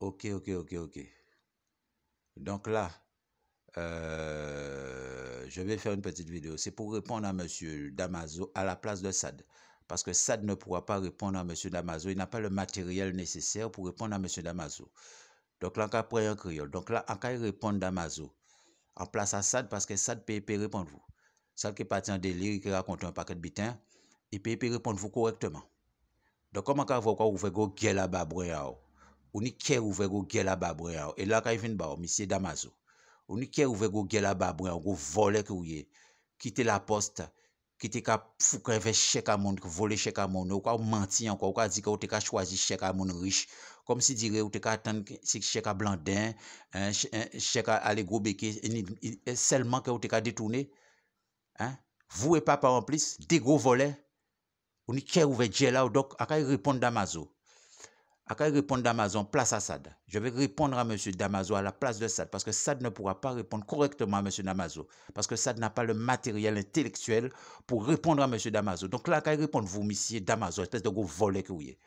Ok, ok, ok, ok. Donc là, je vais faire une petite vidéo. C'est pour répondre à Monsieur Damaso à la place de Sad. Parce que Sad ne pourra pas répondre à Monsieur Damaso. Il n'a pas le matériel nécessaire pour répondre à Monsieur Damaso. Donc là, on un créole. Donc là, on va répondre Damaso en place à Sad parce que Sad peut répondre vous. Sad qui est parti en délire, qui raconte un paquet de bitins, il peut répondre vous correctement. Donc comment on va ouvrir go gueule là-bas, ou ni qui ouvrir go gueule là-bas, et là, quand il vient de Monsieur Damaso. On ni qui ouvert go gel là-bas, go voler que ouye, quitter la poste, quitter ka fou ka fait chèque à monde, voler chèque à monde, ou ka menti encore, ou ka dit que ou te ka choisi chèque à monde riche, comme si dirait ou te ka attendre si chèque à Blandin, chèque à aller gros béquet, seulement que ou te ka détourner, hein? Vous et papa en plus, des gros volets, ou ni qui ouvert gel là, donc à répondre d'Amazon. À répondre d'Amazon, place à Sad. Je vais répondre à M. Damaso à la place de Sad parce que Sad ne pourra pas répondre correctement à M. Damaso parce que Sad n'a pas le matériel intellectuel pour répondre à M. Damaso. Donc là, à répondre vous, M. Damaso, espèce de gros volet que vous êtes.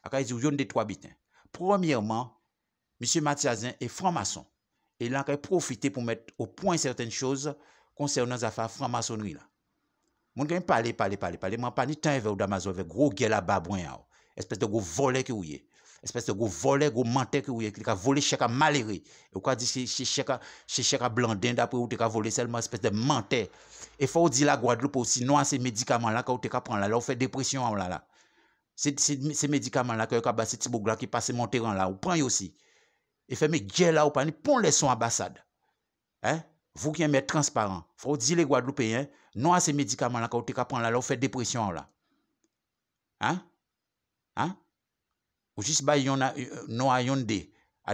À dire, vous avez des trois bitins. Premièrement, M. Mathiazin est franc-maçon. Et là, il profiter pour mettre au point certaines choses concernant les affaires franc-maçonnerie. Mon gars, parler. Moi, pas ni temps avec Damaso avec gros gueule à babouin. Espèce de gros volet que vous êtes. Espèce de gros volet, gros menteur que vous êtes. Qui a volé chèque à malheureux. Et quoi dit c'est chèque à Blandin d'après vous avez volé seulement espèce de menteur. Et faut dire la Guadeloupe aussi, non, ces médicaments là, quand vous avez prendre là, on fait dépression là. Ces médicaments là, que vous avez ces petits bougs là qui passent mon terrain là, vous prenez aussi. Et fait mes guerres là, vous prenez, pour les sons ambassade. Hein? Vous qui êtes transparent, faut dire les Guadeloupéens, non à ces médicaments là, quand vous avez prendre là, on fait dépression là. Hein? Hein? Ou juste bah yon a non à yonde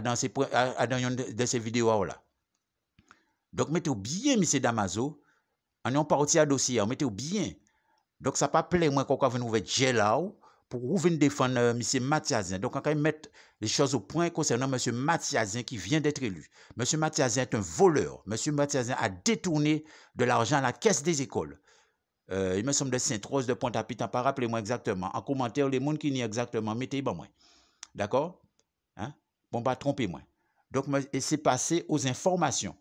dans ces vidéos là. Donc mettez bien monsieur Damaso, on est parti à dossier, mettez bien. Donc ça pas plaît moi qu'on va nous ouvrir gel là pour vous venir défendre monsieur Mathiazin. Donc on va mettre les choses au point concernant monsieur Mathiazin qui vient d'être élu. Monsieur Mathiazin est un voleur. Monsieur Mathiazin a détourné de l'argent à la caisse des écoles. Il me semble de Sainte-Rose de Pointe-à-Pitre, pas rappelez-moi exactement. En commentaire, les gens qui n'y exactement, mettez bon moi. D'accord? Hein? Bon, pas trompez-moi. Donc, c'est passé aux informations.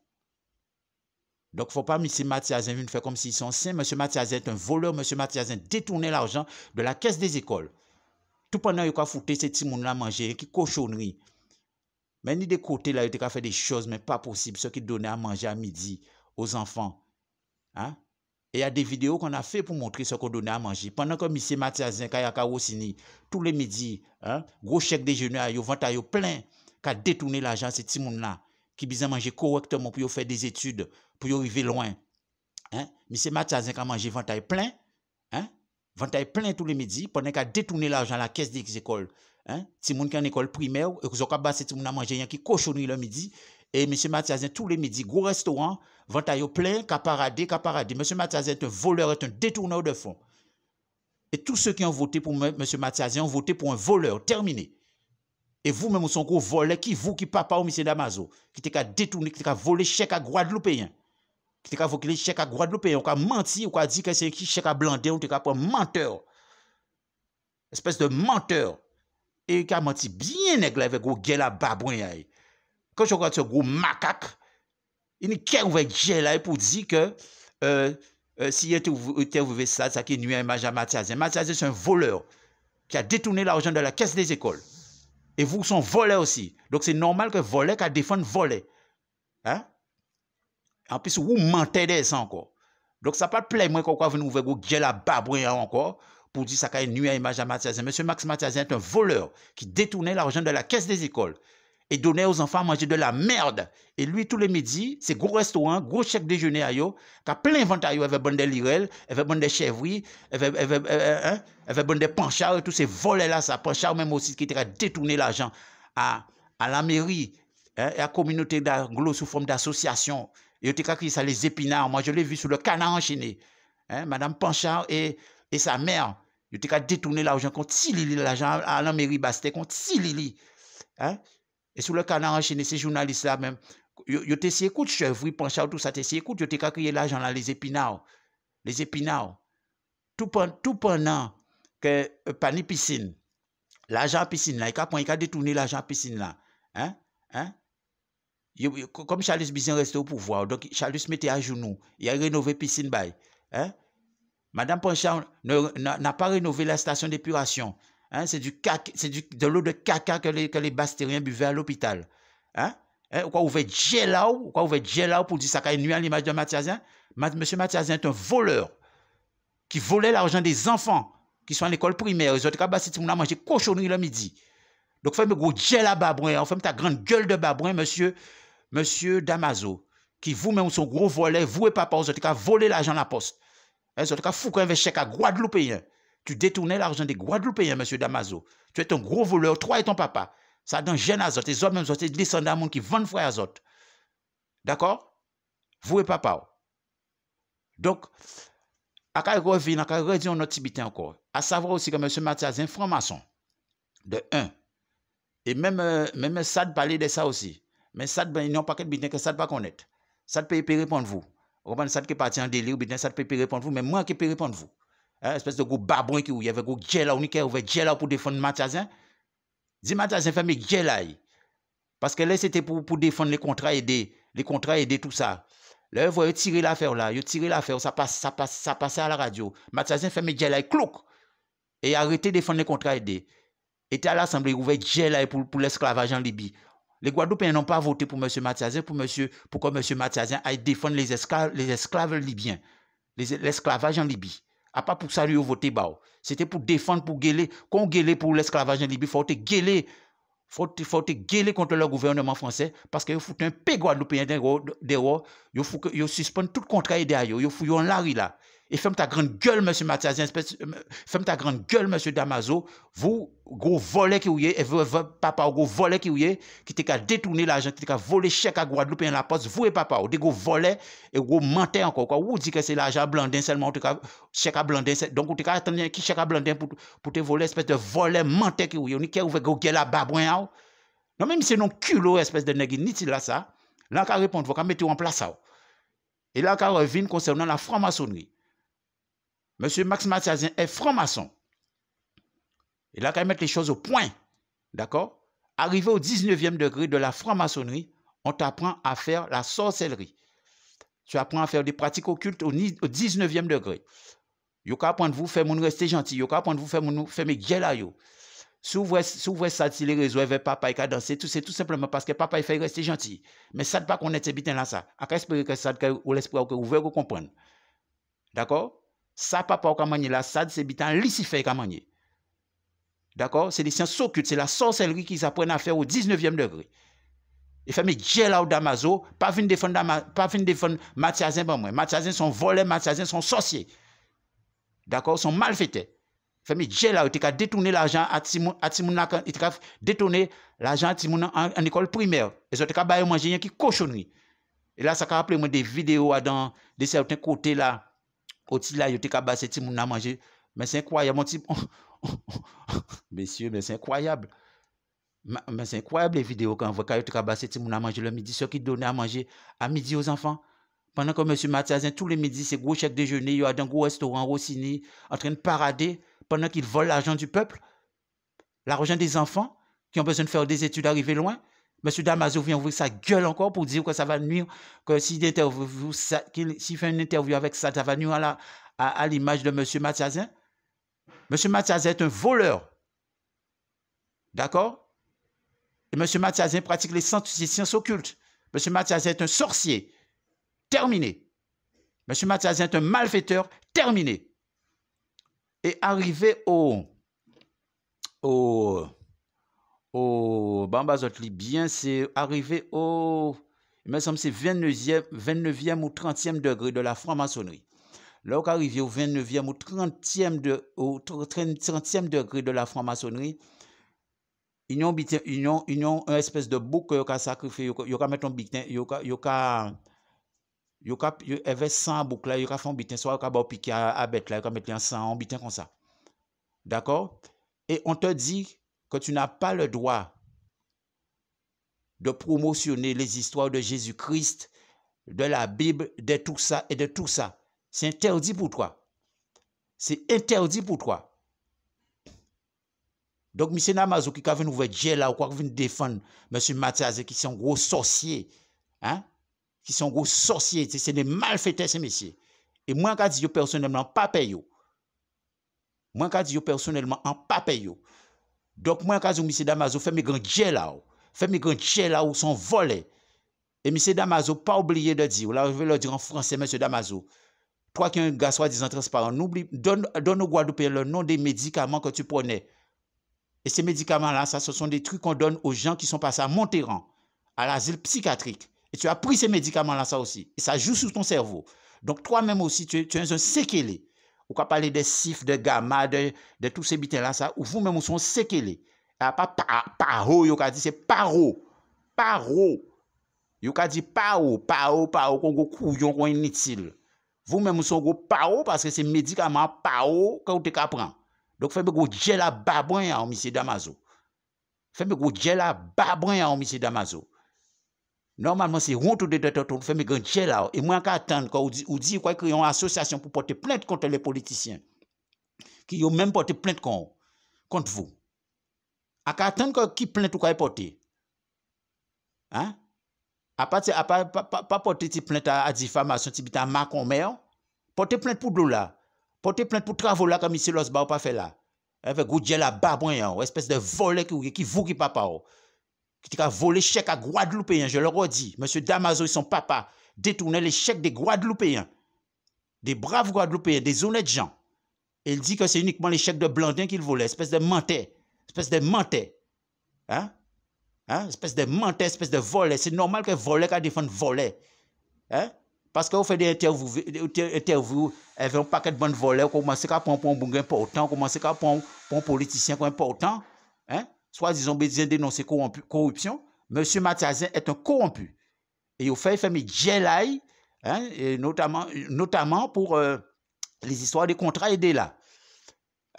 Donc, il ne faut pas M. Mathiazin venir faire comme s'ils sont sains. M. Mathiazin est un voleur. M. Mathiazin détournait l'argent de la caisse des écoles. Tout pendant qu'il a foutu ces petits gens là manger, qui cochonnerie. Mais ni des côtés là, il a fait des choses, mais pas possible. Ce qui donnait à manger à midi aux enfants. Hein? Et il y a des vidéos qu'on a fait pour montrer ce qu'on donnait à manger. Pendant que M. Mathiazin, Kayaka Rossini, tous les midis, hein, gros chèque déjeuner, ils vont à plein, qui a détourné l'argent, ces petits gens-là, qui besoin manger correctement pour faire des études, pour arriver loin. Hein? M. Mathiazin qui a mangé ventaille plein, hein? Ventaille plein tous les midis, pendant qu'il a détourné l'argent à la caisse des écoles. Hein? Si moun qui en école primaire, et qu'ils ont passé ces gens à manger, qui cochonnerie le midi, et M. Mathiazin, tous les midis, gros restaurant, ventaille plein, caparadé. M. Mathiazin est un voleur, est un détourneur de fonds. Et tous ceux qui ont voté pour M. Mathiazin ont voté pour un voleur, terminé. Et vous-même, vous êtes un gros voleur, qui papa ou M. Damaso, qui t'a détourné, qui t'a volé chèque à Guadeloupéen. Qui t'a volé chèque à Guadeloupéen, qui a menti, ou qui a dit que c'est un chèque à Blandin, ou qui a menteur. Espèce de menteur. Et qui a menti bien nègre avec gros gueule à babouin. Quand je regarde ce gros macaque, il n'y a qu'un gel là pour dire que si il était ouvert ça qui nuit à Mathiazin. Mathiazin, c'est un voleur qui a détourné l'argent de la caisse des écoles. Et vous, sont voleurs aussi. Donc, c'est normal que voler, qu'à défendre voler. Hein? En plus, vous mentez des ça encore. Donc, ça pas plaît, moi, qu'on va venir ouvrir gros gel à babouin encore pour dire ça qui nuit à Mathiazin. Monsieur Max Mathiazin est un voleur qui détournait l'argent de la caisse des écoles et donnait aux enfants à manger de la merde. Et lui, tous les midis, c'est gros restaurant, gros chèque déjeuner à yo, qui a plein d'inventaire avec bon des lirelles, avec bon des chèvres, avec bon des panchards et tous ces volets-là, ça, panchards même aussi qui a détourné l'argent à la mairie et à la communauté d'Anglo sous forme d'association. Et il a créé ça, les épinards. Moi, je l'ai vu sur le canard enchaîné. Madame Panchard et sa mère, il a détourné l'argent contre Silili, l'argent à la mairie Bastet contre Silili. Et sur le canard enchaîné, ces journalistes-là même, ils ont essayé de chèvre, Panchard, tout ça, ils ont essayé de créer l'argent là, les épinards. Les épinards. Tout pendant que pas ni piscine. L'argent piscine là, il a détourné l'argent piscine là. Hein? Hein? Comme Charles Bizin restait au pouvoir, donc Charles mettait à genoux, il a rénové piscine bail. Hein? Madame Ponchard n'a pas rénové la station d'épuration. Hein? C'est de l'eau de caca que les bastériens buvaient à l'hôpital. Hein? Quoi, vous faites gelao pour dire ça, qu'il nuit à l'image de Mathiasien? Monsieur Mathiasien est un voleur qui volait l'argent des enfants qui sont à l'école primaire. Ils ont mangé cochonnerie le midi. Donc, faites gros gel à babouin, fait ta grande gueule de babouin, monsieur Damaso, qui vous-même son gros volet, vous et papa, vous avez volé l'argent à la poste. Vous avez foutu un chèque à Guadeloupéen. Tu détournais l'argent des Guadeloupéens, monsieur Damaso. Tu es un gros voleur, toi et ton papa. Ça dans jeune azot. Les hommes même sont des descendants de monde qui vendent frère azot. D'accord? Vous et papa. Donc, à quoi revient, à quoi redire notre tibitin encore. À savoir aussi que monsieur Mathias est un franc-maçon. De 1. Et même Sad parlait de ça aussi. Mais Sad, il n'y a pas que bitin que Sad pas connaître. Sad peut répondre vous. Vous Sad qui est parti en délire, bitin Sad peut répondre vous, mais moi qui peux répondre vous. Hein, espèce de gros babouin qui y avait gros gel on qui avait gel pour défendre Mathiasin. Dis Mathiasin fait mes gel là. Parce que là c'était pour défendre les contrats aidés tout ça. Là vous voyez tirer l'affaire là, ça passait à la radio. Mathiasin fait mes gel là clouc et arrêtez de défendre les contrats aidés. Était à l'Assemblée, il ouvert gel pour l'esclavage en Libye. Les Guadeloupéens n'ont pas voté pour M. Mathiasien, pour que M. Mathiasien aille défendre les esclaves libyens, l'esclavage en Libye. À pas pour ça, lui, voté bao. C'était pour défendre, pour gueuler, qu'on gueule pour l'esclavage en Libye. Il faut gueuler contre le gouvernement français parce qu'il faut un peu Guadeloupéen dehors, il faut suspendre tout contrat aidé à eux, il faut un lari là. Et ferme ta grande gueule, monsieur Mathiasien, ferme ta grande gueule, monsieur Damaso, vous, gros volet qui ouye, et papa, gros volet qui ouye, qui t'a détourné l'argent, qui t'a volé chèque à Guadeloupe et la poste, vous et papa, des gros volets et gros menteur encore, quoi. Vous dites que c'est l'argent blandin seulement, chèque à blandin, donc vous t'as attendu qui chèque à blandin pour te voler, espèce de volet menteur qui ouye, on qui ouvert gros gueule à babouin, non, même si c'est non culot, espèce de nègre, ni là ça, là, on répondre, vous mettre en place ça. Et là, on revient concernant la franc-maçonnerie. Monsieur Max Mathiasien est franc-maçon. Et là, quand il met les choses au point, d'accord? Arrivé au 19e degré de la franc-maçonnerie, on t'apprend à faire la sorcellerie. Tu apprends à faire des pratiques occultes au 19e degré. Yo ka apprendre vous faire mon rester gentil, yo ka apprendre vous faire mes gueula yo. Si vous voyez ça si les réseaux avec papa et danser, c'est tout simplement parce que papa il fait rester gentil. Mais ça ne pas connaître ces bitins là ça. À espérer que ça ou l'esprit que vous vous comprendre. D'accord? Ça, papa, au kamanye la sad, c'est bitan Lucifer kamanye. D'accord? C'est des sciences occultes, c'est la sorcellerie qu'ils apprennent à faire au 19e degré. Il fait mes gel out d'Amazo, pas venir défendre Mathiasien, bon moi. Mathiasien sont volés, Mathiasien sont sorciers. D'accord? Sont malfaiteurs. Il fait mes gel out, il a détourné l'argent à Timoun, il a détourné l'argent à Timoun en école primaire. Ils ont été manger qui cochonnerie. Et là, ça a rappelé moi des vidéos dans de certains côtés là. Oti là, yote ka basse ti moun a mangé. Mais c'est incroyable, mon type. Messieurs, mais c'est incroyable. Mais c'est incroyable les vidéos quand on voit yote ka basse ti moun a mangé le midi. Ceux qui donnent à manger à midi aux enfants. Pendant que M. Mathiasien, tous les midis, c'est gros chèque déjeuner, il y a dans un gros restaurant Rossini, en train de parader, pendant qu'il vole l'argent du peuple, l'argent des enfants, qui ont besoin de faire des études, arriver loin. M. Damaso vient ouvrir sa gueule encore pour dire que ça va nuire, que s'il fait une interview avec ça, ça va nuire à l'image de M. Mathiasien. M. Mathiasien est un voleur. D'accord? Et M. Mathiasien pratique les sciences occultes. M. Mathiasien est un sorcier. Terminé. M. Mathiasien est un malfaiteur. Terminé. Et arrivé Bambazot libyen, c'est arrivé il me semble c'est 29e ou 30e degré de la franc-maçonnerie. Là, on arrive au 29e ou 30e degré de la franc-maçonnerie, ils ont une espèce de bouc qui a sacrifié, ils ont mis un bitin, ils avaient 100 boucs là, ils ont fait un bitin, soit ils ont piqué à bête là, ils ont mis un 100 bitin comme ça. D'accord? Et on te dit que tu n'as pas le droit de promotionner les histoires de Jésus-Christ, de la Bible, de tout ça et de tout ça. C'est interdit pour toi. C'est interdit pour toi. Donc, M. Damaso qui a venu ouvrir Djel là, ou quoi, qui vient défendre M. Mathias, qui sont gros sorciers, hein? Qui sont gros sorciers, c'est des malfaiteurs, ces messieurs. Et moi, quand je dis personnellement, pas payé. Moi, quand je dis personnellement, en pas payé. Donc, moi, quand je dis M. Damaso, fait mes grands Djel là, fait mes grands Djel là, où sont volés. Et M. Damaso, pas oublier de dire, là, je vais le dire en français, M. Damaso, toi qui es un gars soi-disant transparent, donne aux Guadeloupéens le nom des médicaments que tu prenais. Et ces médicaments-là, ça, ce sont des trucs qu'on donne aux gens qui sont passés à Montéran, à l'asile psychiatrique. Et tu as pris ces médicaments-là, ça aussi. Et ça joue sur ton cerveau. Donc, toi-même aussi, tu es un séquelé. On peut parler des cifres, de gamma, de tous ces bitins-là, ça, ou vous-même, vous sont séquelés. Pas paro, vous dit, c'est paro. Paro. Vous dit paro, qu'on go couillon, qu'on inutile. Vous-même, vous sont gros paro parce que c'est médicaments paro que vous te prendre. Donc, faites gros gel à babouin à M. Damaso. Faites gros gel à babouin à M. Damaso. Normalement, c'est honte de détecteur. Faites gros gel à. Et moi, j'attends quand vous dites qu'il y a une association pour porter plainte contre les politiciens. Qui ont même porté plainte contre vous. À attendre qui plainte ou quoi porter. Hein? À pas porter plainte à diffamation, à Macomber. Porter plainte pour de là. Porter plainte pour travaux là comme ici Losba ou pas fait là. Avec goudje la babouin, espèce de volet qui vous qui papa. Qui a volé chèque à Guadeloupéens, je le redis. Monsieur Damaso et son papa détournaient les chèques des Guadeloupéens. Des braves Guadeloupéens, des honnêtes gens. Et il dit que c'est uniquement les chèques de Blandin qu'il volait. Espèce de menteur. Espèce de menteur. Hein? Espèce de menteur, espèce de volet. C'est normal que volet qu'à défendre volet. Hein? Parce que vous faites des interviews avec un paquet de bonnes volets, vous commencez à prendre un bon important, vous commencez à prendre un politicien important, hein? Soit disons besoin de dénoncer corruption. Monsieur Mathiazin est un corrompu. Et vous faites mes djelaï, hein? Et notamment pour les histoires des contrats aidés là.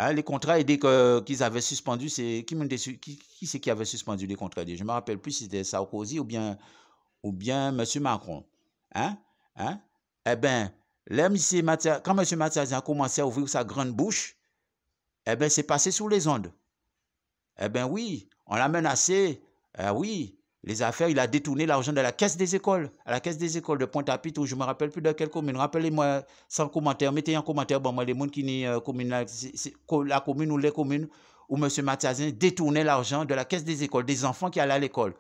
Hein, les contrats aidés qu'ils avaient suspendus, c'est qui c'est qui avait suspendu les contrats aidés? Je ne me rappelle plus si c'était Sarkozy ou bien monsieur Macron. Hein? Hein? Eh bien, quand M. Mathias a commencé à ouvrir sa grande bouche, eh bien, c'est passé sous les ondes. Eh bien, oui, on l'a menacé. Oui, les affaires, il a détourné l'argent de la caisse des écoles, à la caisse des écoles de Pointe-à-Pitre, où je ne me rappelle plus de quelle commune. Rappelez-moi sans commentaire, mettez en commentaire, bon, moi, les gens qui sont la commune ou les communes où M. Mathias détournait l'argent de la caisse des écoles, des enfants qui allaient à l'école.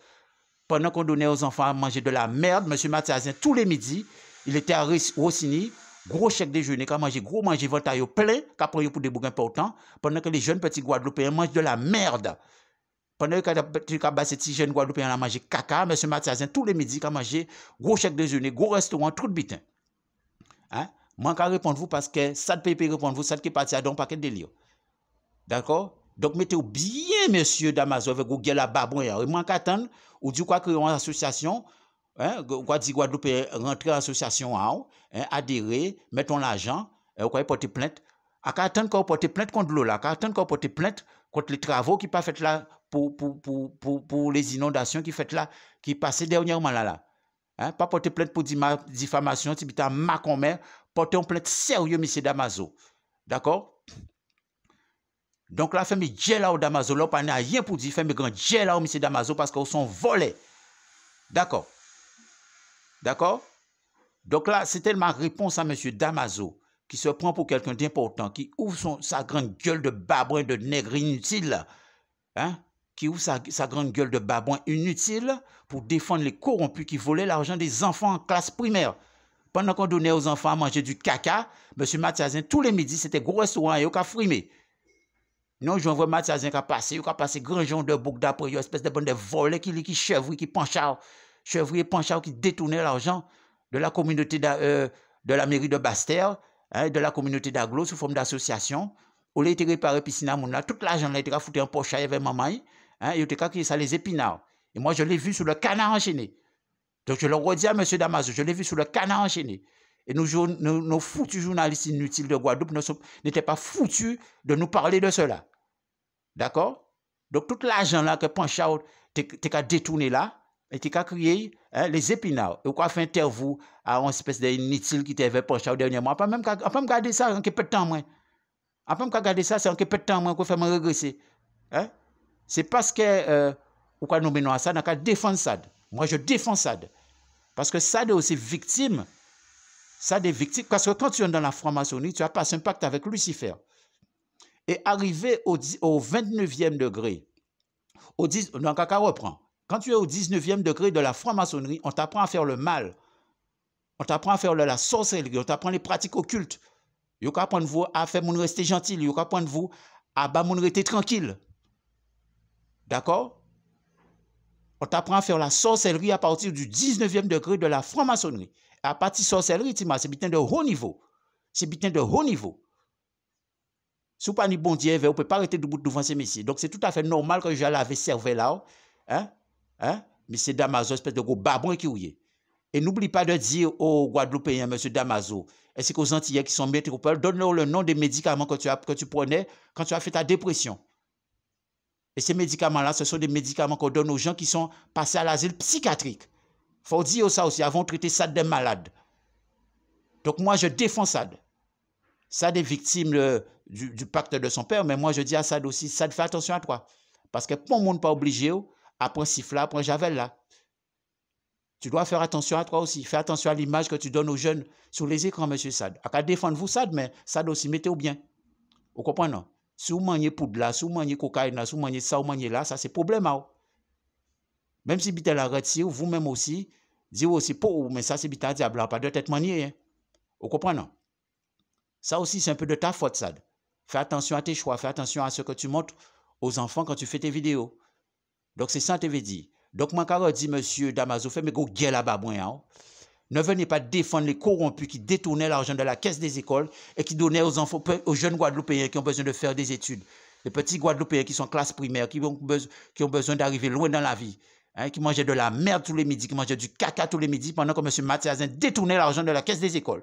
Pendant qu'on donnait aux enfants à manger de la merde, M. Mathiazin, tous les midis, il était à Rossini, gros chèque déjeuner, quand manger gros manger ventaille plein, qu'après pour des bouquins importants, pendant que les jeunes petits Guadeloupéens mangent de la merde. Pendant que les petits jeunes Guadeloupéens ont mangé caca, M. Mathiazin, tous les midis, quand manger gros chèque déjeuner, gros restaurant, tout de bitin. Hein? Moi, je répondre vous parce que ça ne peut pas répondre vous, ça qui est parti à un paquet de délire. D'accord? Donc, mettez-vous bien, monsieur Damaso, avec Google la babouin. Et moi, j'attends, ou du quoi créer une association, hein, quoi dit Guadeloupe, rentrer en association, hein, adhérer, mettre l'argent, quoi porter plainte. À attendre qu'on porte plainte contre l'eau là, à attendre qu'on porte plainte contre les travaux qui pas fait là pour les inondations qui fait là, qui passaient dernièrement là. Hein, pas porter plainte pour diffamation, si tu as Macomber, porter une plainte sérieux, monsieur Damaso. D'accord? Donc là, fait mes djela au Damaso, là, on n'a rien pour dire, fait mes grands djela au monsieur Damaso parce qu'ils sont volés. D'accord? D'accord? Donc là, c'était ma réponse à monsieur Damaso, qui se prend pour quelqu'un d'important, qui ouvre sa grande gueule de babouin de nègre inutile, hein? Qui ouvre sa grande gueule de babouin inutile pour défendre les corrompus qui volaient l'argent des enfants en classe primaire. Pendant qu'on donnait aux enfants à manger du caca, monsieur Mathiazin, tous les midis, c'était gros restaurant, et au cas frimé. Non, je vois Mathiazin qui a passé grand genre de bouc d'après, espèce de bande de volets qui chevrouille, qui penchard, chevrouille et penchard qui détournaient l'argent de la communauté de la mairie de Bastère, hein, de la communauté d'Aglo sous forme d'association. On a été réparé piscine à mon là, tout l'argent a été foutu en poche avec maman, hein, et il a été ça les épinards. Et moi, je l'ai vu sur le canard enchaîné. Donc, je le redis à M. Damaso, je l'ai vu sur le canard enchaîné. Et nos foutus journalistes inutiles de Guadeloupe n'étaient pas foutus de nous parler de cela. D'accord? Donc, tout l'argent là que Panchard t'a détourné là, et t'a créé les épinards. Et quoi fait interview à une espèce d'inutile qui t'avait Panchard dernièrement. Après même regarder ça, un peu de temps moins. Après même regarder ça, c'est un peu de temps moins qu'on fait me regresser. Hein? c'est parce que, ou quoi nous menons à ça, on a défendre Sad. Moi, je défends Sad. Parce que Sad est aussi victime. Sad est victime. Parce que quand tu es dans la franc-maçonnerie, tu as passé un pacte avec Lucifer. Et arrivé au 29e degré, donc à reprend. Quand tu es au 19e degré de la franc-maçonnerie, on t'apprend à faire le mal. On t'apprend à faire la sorcellerie, on t'apprend les pratiques occultes. Yo ka apprendre vous à faire mon rester gentil, yo ka apprendre vous à ba mon rester tranquille. D'accord? On t'apprend à faire la sorcellerie à partir du 19e degré de la franc-maçonnerie. À partir de sorcellerie, c'est bien de haut niveau. C'est bien de haut niveau. Si vous pas ni bon Dieu, vous ne pouvez pas arrêter debout devant ces messieurs. Donc c'est tout à fait normal que j'allais avec servi là. Monsieur Damaso, espèce de gros babouin qui ouille. Et n'oublie pas de dire aux Guadeloupéens, monsieur Damaso, ainsi qu'aux Antillais qui sont métropoles, donne-leur le nom des médicaments que tu prenais quand tu as fait ta dépression. Et ces médicaments-là, ce sont des médicaments qu'on donne aux gens qui sont passés à l'asile psychiatrique. Il faut dire ça aussi, avant de traiter Sad des malades. Donc moi, je défends Sad. Sad est victime du pacte de son père, mais moi, je dis à Sad aussi, Sad, fais attention à toi. Parce que pour le monde pas obligé, après siffler, après javel là. Tu dois faire attention à toi aussi. Fais attention à l'image que tu donnes aux jeunes sur les écrans, monsieur Sad. À défendre vous, Sad, mais Sad aussi, mettez-vous bien. Vous comprenez, non? Si vous mangez poudre là, si vous mangez cocaïne, si vous mangez ça, vous mangez là, ça c'est problème. Même si bitel arrête, si vous-même aussi, dites aussi, pour mais ça c'est bitel diable, pas de tête maniée. Hein? Vous comprenez, non? Ça aussi, c'est un peu de ta faute, Sad. Fais attention à tes choix, fais attention à ce que tu montres aux enfants quand tu fais tes vidéos. Donc c'est ça que je veux dire. Donc, moi, quand je dis, monsieur Damaso, faites mes gros gueules là-bas, ne venez pas défendre les corrompus qui détournaient l'argent de la caisse des écoles et qui donnaient aux enfants, aux jeunes Guadeloupéens qui ont besoin de faire des études. Les petits Guadeloupéens qui sont classe primaire, qui ont besoin d'arriver loin dans la vie, qui mangeaient de la merde tous les midis, qui mangeaient du caca tous les midis, pendant que monsieur Mathiasin détournait l'argent de la caisse des écoles.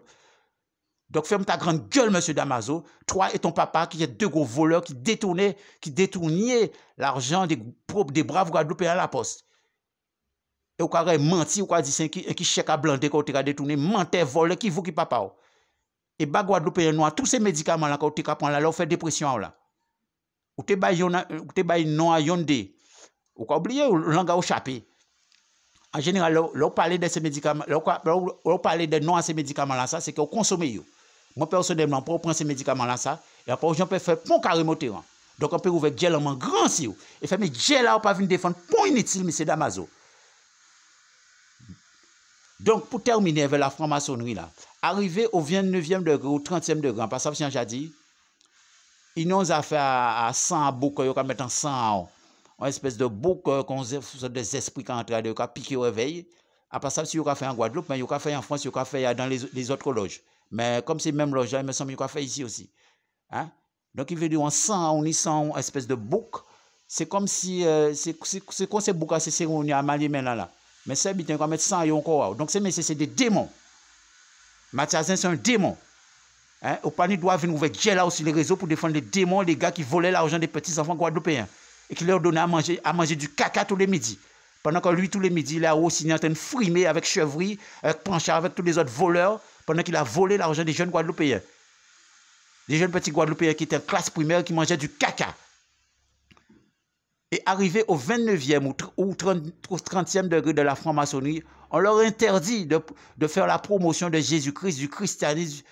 Donc, ferme ta grande gueule, monsieur Damaso. Toi et ton papa, qui êtes deux gros voleurs qui détourniez l'argent des braves Guadeloupéens à la poste. Et vous avez menti, vous avez dit qui chèque à blander, vous avez détourné, menteur, volé, qui vous qui papa. Et bah Guadeloupéen noir, tous ces médicaments là, quand vous avez là, vous faites dépression là. Vous avez non à yondé. Vous avez oublié, le langage au chapitre. En général, vous parlez de ces médicaments, vous parlez de non à ces médicaments là, ça, c'est que vous consommez. Moi, personnellement, pour prendre ces médicaments là, ça, et après, je peux faire pont carrément terrain. Donc, on peut ouvrir gel en grand si vous. Et faire mes gel là, vous pas venir défendre pont inutile, monsieur Damaso. Donc, pour terminer avec la franc-maçonnerie, là, arrivé au 29e degré, au 30e degré, en passant, j'ai dit, ils nous ont fait à 100 boucs, ils ont mettre en 100, une espèce de bouc, des esprits qui ont entré, ils ont piqué au réveil. Après ça, si ils ont fait en Guadeloupe, mais ils ont fait en France, ils ont fait dans les autres loges. Mais comme c'est même loge, il me semble qu'ils ont fait ici aussi. Hein? Donc, il veut dire en 100, on y sent une espèce de bouc. C'est comme si, c'est comme ces boucs à ces cérémonies à Mali maintenant là. Mais c'est bien qu'on mette 100 et encore. Donc, c'est des démons. Mathiasin, c'est un démon. Hein? Au panier doit venir ouvrir gel là aussi les réseaux pour défendre les démons, les gars qui volaient l'argent des petits enfants guadeloupéens et qui leur donnaient à manger du caca tous les midis. Pendant que lui, tous les midis, il est aussi en train de frimer avec Chevry, avec Panchard, avec tous les autres voleurs, pendant qu'il a volé l'argent des jeunes guadeloupéens. Des jeunes petits guadeloupéens qui étaient en classe primaire, qui mangeaient du caca. Et arrivé au 29e ou 30e degré de la franc-maçonnerie, on leur interdit de faire la promotion de Jésus-Christ, du christianisme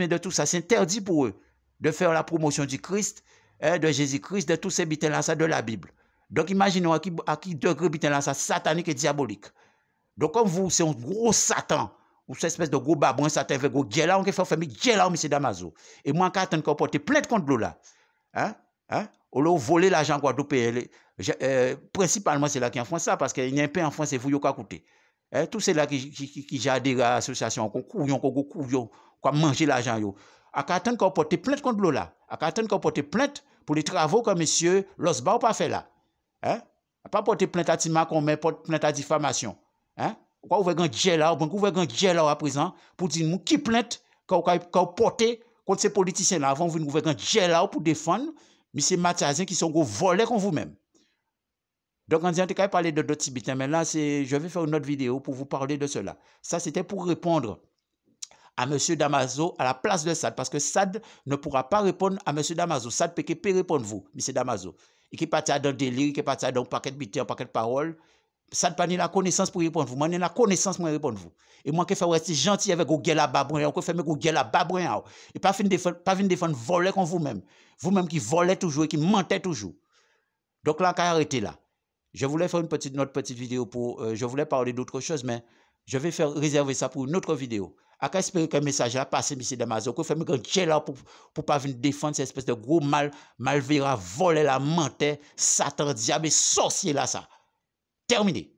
et de tout ça. C'est interdit pour eux de faire la promotion du Christ, de Jésus-Christ, de tous ces bitins-là, ça de la Bible. Donc imaginons à qui degré bitins-là, ça satanique et diabolique. Donc comme vous, c'est un gros Satan, ou cette espèce de gros babouin, Satan avec gros guéla, on peut faire guéla, monsieur Damaso. Et moi, quand on peut porter plainte contre l'eau là, on leur voler l'argent guadeloupéen. Principalement, c'est là qui en font ça, parce qu'il y a un peu en France, c'est vous qui avez coûté. Tous ces là qui j'ai adhéré à l'association, qui ont mangé l'argent. À attendre qu'on porte plainte contre l'eau là. À attendre qu'on porte plainte pour les travaux que monsieur Losba n'a pas fait là. Pas porter plainte à Tima, qu'on met plainte à diffamation. Pourquoi vous avez un gel là à présent pour dire qui plainte qu'on porte contre ces politiciens là avant vous ouvrir un gel là pour défendre M. Mathiasin qui sont gros volés comme vous-même. Donc, on dit, on peut parler de d'autres tibétains, mais là, je vais faire une autre vidéo pour vous parler de cela. Ça, c'était pour répondre à M. Damaso à la place de Sad, parce que Sad ne pourra pas répondre à M. Damaso. Sad peut répondre vous, M. Damaso. et qui partit dans le délire, qui partit dans un paquet de bêtises, un paquet de paroles. Ça ne pas ni la connaissance pour répondre vous. Moi, ni la connaissance pour répondre vous. Et moi, qui fait rester gentil avec vos gueules à babouin, ou qui fait mes gueules à babouin, et pas venir défendre voler comme vous-même. Vous-même qui volez toujours et qui mentez toujours. Donc là, qu'à arrêter là. Je voulais faire notre petite vidéo pour. Je voulais parler d'autre chose, mais je vais réserver ça pour une autre vidéo. À espérer que le message là passe, M. Damaso, que fait mes gars là pour pas venir défendre cette espèce de gros malverra, voler la menteur, Satan, diable et sorcier là, ça. Terminé.